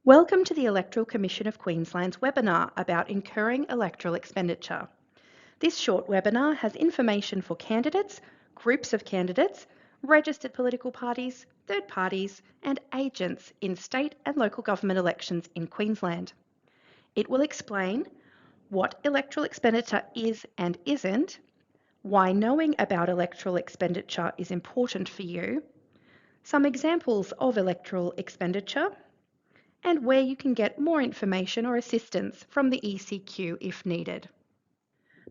Welcome to the Electoral Commission of Queensland's webinar about incurring electoral expenditure. This short webinar has information for candidates, groups of candidates, registered political parties, third parties, and agents in state and local government elections in Queensland. It will explain what electoral expenditure is and isn't, why knowing about electoral expenditure is important for you, some examples of electoral expenditure, and where you can get more information or assistance from the ecq if needed.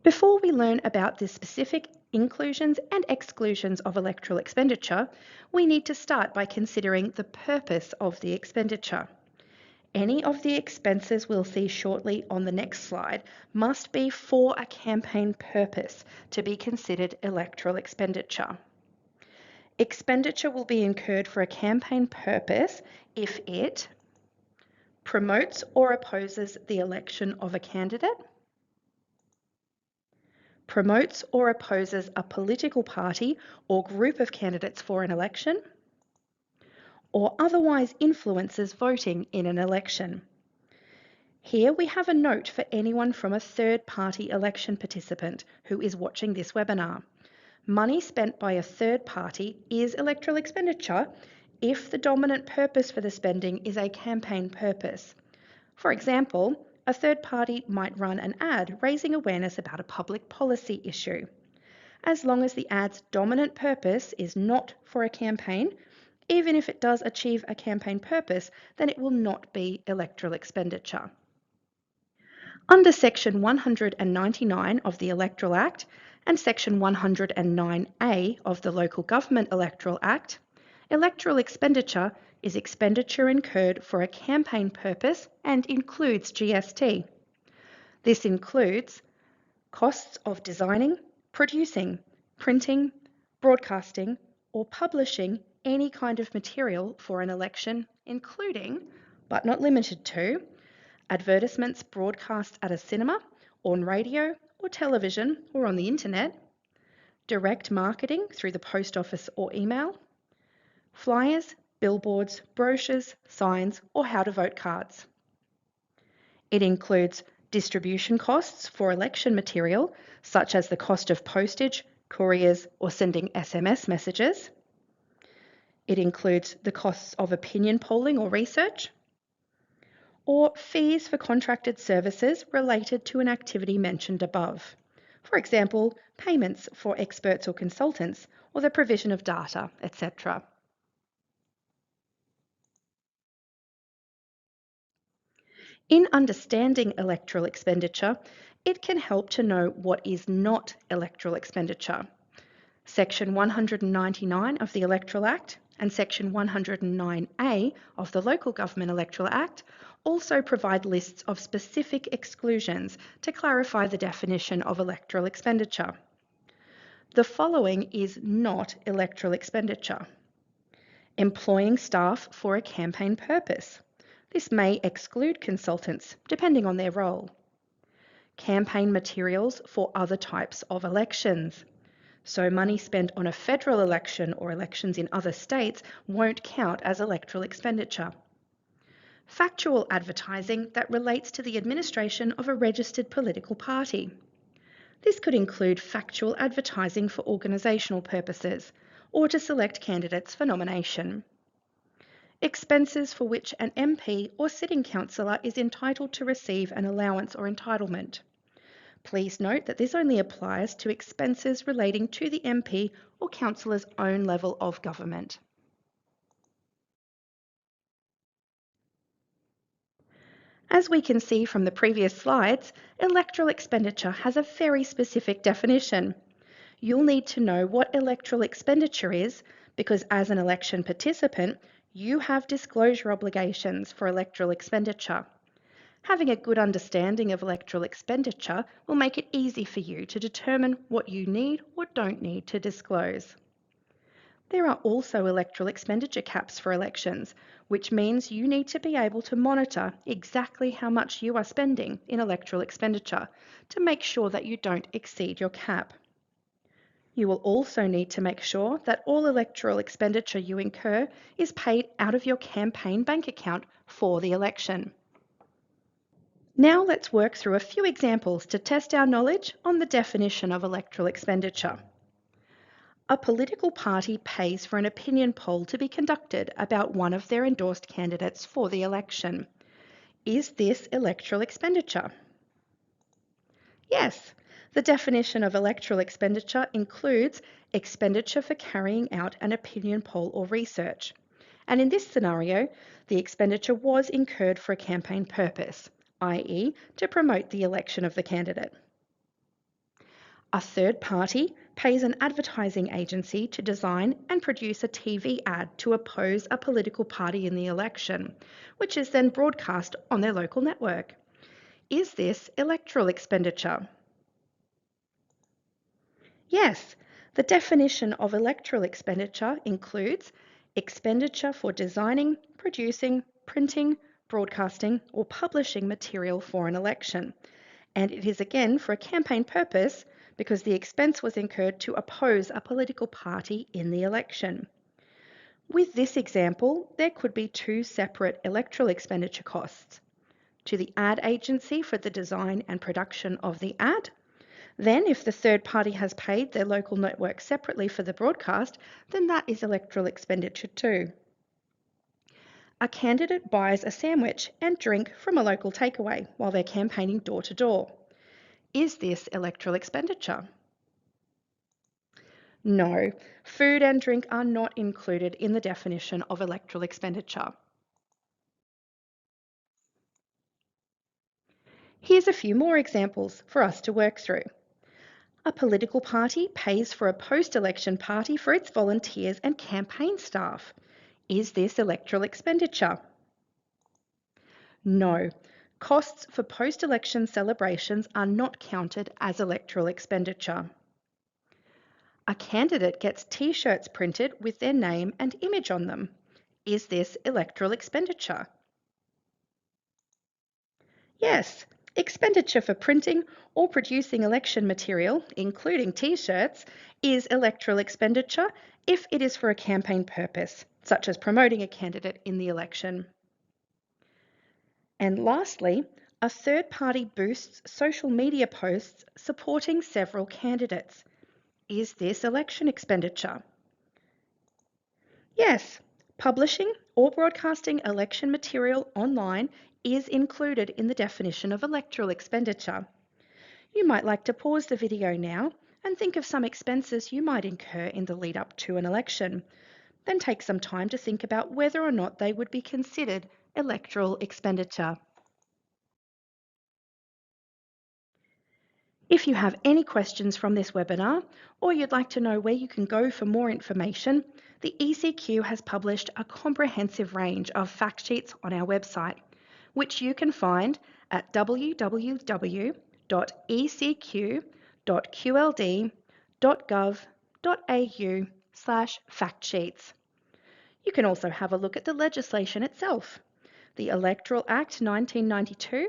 Before we learn about the specific inclusions and exclusions of electoral expenditure, we need to start by considering the purpose of the expenditure. Any of the expenses we'll see shortly on the next slide must be for a campaign purpose to be considered electoral expenditure. Expenditure will be incurred for a campaign purpose if it promotes or opposes the election of a candidate, promotes or opposes a political party or group of candidates for an election, or otherwise influences voting in an election. Here we have a note for anyone from a third-party election participant who is watching this webinar. Money spent by a third party is electoral expenditure if the dominant purpose for the spending is a campaign purpose. For example, a third party might run an ad raising awareness about a public policy issue. As long as the ad's dominant purpose is not for a campaign, even if it does achieve a campaign purpose, then it will not be electoral expenditure. Under Section 199 of the Electoral Act and Section 109A of the Local Government Electoral Act, electoral expenditure is expenditure incurred for a campaign purpose and includes GST. This includes costs of designing, producing, printing, broadcasting, or publishing any kind of material for an election, including, but not limited to, advertisements broadcast at a cinema, on radio or television or on the internet, direct marketing through the post office or email, flyers, billboards, brochures, signs, or how to vote cards. It includes distribution costs for election material, such as the cost of postage, couriers, or sending SMS messages. It includes the costs of opinion polling or research, or fees for contracted services related to an activity mentioned above. For example, payments for experts or consultants, or the provision of data, etc. In understanding electoral expenditure, it can help to know what is not electoral expenditure. Section 199 of the Electoral Act and Section 109A of the Local Government Electoral Act also provide lists of specific exclusions to clarify the definition of electoral expenditure. The following is not electoral expenditure: employing staff for a campaign purpose. This may exclude consultants, depending on their role. Campaign materials for other types of elections. So money spent on a federal election or elections in other states won't count as electoral expenditure. Factual advertising that relates to the administration of a registered political party. This could include factual advertising for organisational purposes or to select candidates for nomination. Expenses for which an MP or sitting councillor is entitled to receive an allowance or entitlement. Please note that this only applies to expenses relating to the MP or councillor's own level of government. As we can see from the previous slides, electoral expenditure has a very specific definition. You'll need to know what electoral expenditure is because as an election participant, you have disclosure obligations for electoral expenditure. Having a good understanding of electoral expenditure will make it easy for you to determine what you need or don't need to disclose. There are also electoral expenditure caps for elections, which means you need to be able to monitor exactly how much you are spending in electoral expenditure to make sure that you don't exceed your cap. You will also need to make sure that all electoral expenditure you incur is paid out of your campaign bank account for the election. Now let's work through a few examples to test our knowledge on the definition of electoral expenditure. A political party pays for an opinion poll to be conducted about one of their endorsed candidates for the election. Is this electoral expenditure? Yes, the definition of electoral expenditure includes expenditure for carrying out an opinion poll or research. And in this scenario, the expenditure was incurred for a campaign purpose, i.e., to promote the election of the candidate. A third party pays an advertising agency to design and produce a TV ad to oppose a political party in the election, which is then broadcast on their local network. Is this electoral expenditure? Yes, the definition of electoral expenditure includes expenditure for designing, producing, printing, broadcasting, or publishing material for an election. And it is again for a campaign purpose because the expense was incurred to oppose a political party in the election. With this example, there could be two separate electoral expenditure costs: to the ad agency for the design and production of the ad. Then, if the third party has paid their local network separately for the broadcast, then that is electoral expenditure too. A candidate buys a sandwich and drink from a local takeaway while they're campaigning door to door. Is this electoral expenditure? No, food and drink are not included in the definition of electoral expenditure. Here's a few more examples for us to work through. A political party pays for a post-election party for its volunteers and campaign staff. Is this electoral expenditure? No. Costs for post-election celebrations are not counted as electoral expenditure. A candidate gets T-shirts printed with their name and image on them. Is this electoral expenditure? Yes. Expenditure for printing or producing election material, including T-shirts, is electoral expenditure if it is for a campaign purpose, such as promoting a candidate in the election. And lastly, a third party boosts social media posts supporting several candidates. Is this election expenditure? Yes, publishing or broadcasting election material online is included in the definition of electoral expenditure. You might like to pause the video now and think of some expenses you might incur in the lead up to an election. Then take some time to think about whether or not they would be considered electoral expenditure. If you have any questions from this webinar, or you'd like to know where you can go for more information, the ecq has published a comprehensive range of fact sheets on our website, which you can find at www.ecq.qld.gov.au/factsheets. You can also have a look at the legislation itself. The Electoral Act 1992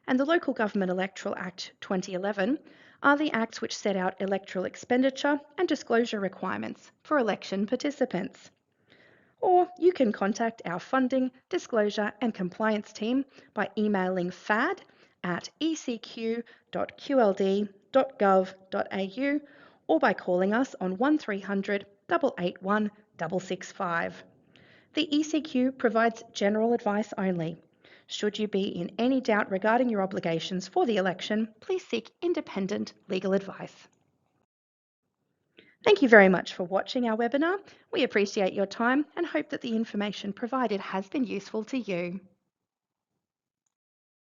and the Local Government Electoral Act 2011 are the acts which set out electoral expenditure and disclosure requirements for election participants. Or you can contact our funding, disclosure and compliance team by emailing fad@ecq.qld.gov.au or by calling us on 1300 881 665. The ecq provides general advice only. Should you be in any doubt regarding your obligations for the election, please seek independent legal advice. Thank you very much for watching our webinar. We appreciate your time and hope that the information provided has been useful to you.